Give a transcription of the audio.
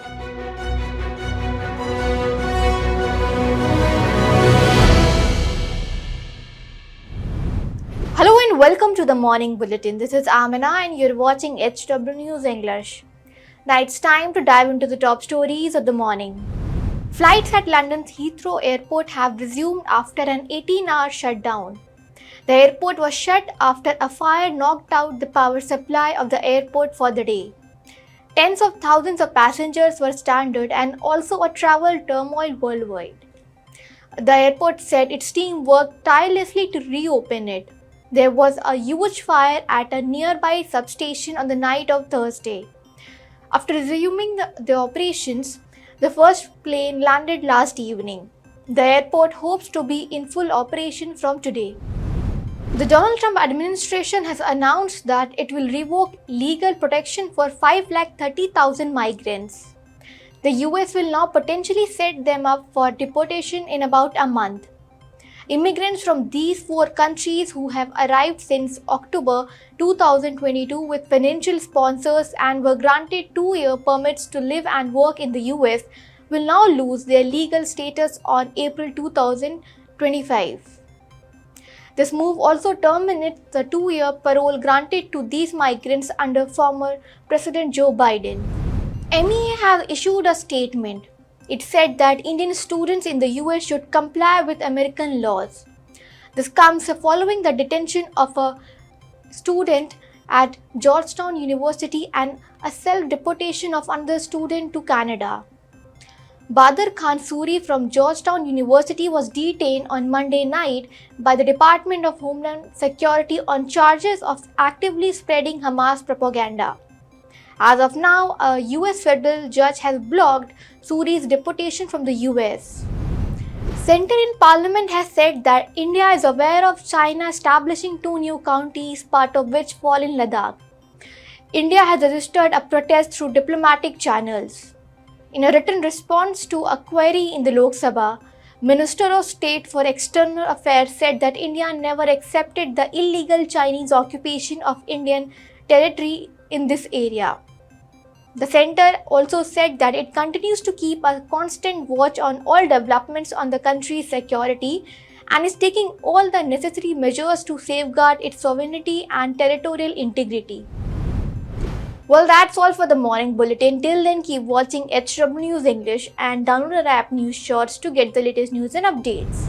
Hello and welcome to the Morning Bulletin. This is Amina and you're watching HW News English. Now it's time to dive into the top stories of the morning. Flights at London's Heathrow Airport have resumed after an 18-hour shutdown. The airport was shut after a fire knocked out the power supply of the airport for the day. Tens of thousands of passengers were stranded and also a travel turmoil worldwide. The airport said its team worked tirelessly to reopen it. There was a huge fire at a nearby substation on the night of Thursday. After resuming the operations, the first plane landed last evening. The airport hopes to be in full operation from today. The Donald Trump administration has announced that it will revoke legal protection for 530,000 migrants. The US will now potentially set them up for deportation in about a month. Immigrants from these 4 countries who have arrived since October 2022 with financial sponsors and were granted 2-year permits to live and work in the US will now lose their legal status on April 2025. This move also terminates the 2-year parole granted to these migrants under former President Joe Biden. MEA has issued a statement. It said that Indian students in the US should comply with American laws. This comes following the detention of a student at Georgetown University and a self-deportation of another student to Canada. Badr Khan Suri from Georgetown University was detained on Monday night by the Department of Homeland Security on charges of actively spreading Hamas propaganda. As of now, a US federal judge has blocked Suri's deportation from the US. Center in Parliament has said that India is aware of China establishing 2 new counties, part of which fall in Ladakh. India has registered a protest through diplomatic channels. In a written response to a query in the Lok Sabha, Minister of State for External Affairs said that India never accepted the illegal Chinese occupation of Indian territory in this area. The center also said that it continues to keep a constant watch on all developments on the country's security and is taking all the necessary measures to safeguard its sovereignty and territorial integrity. Well, that's all for the morning bulletin. Till then, keep watching HW News English and download our app News Shorts to get the latest news and updates.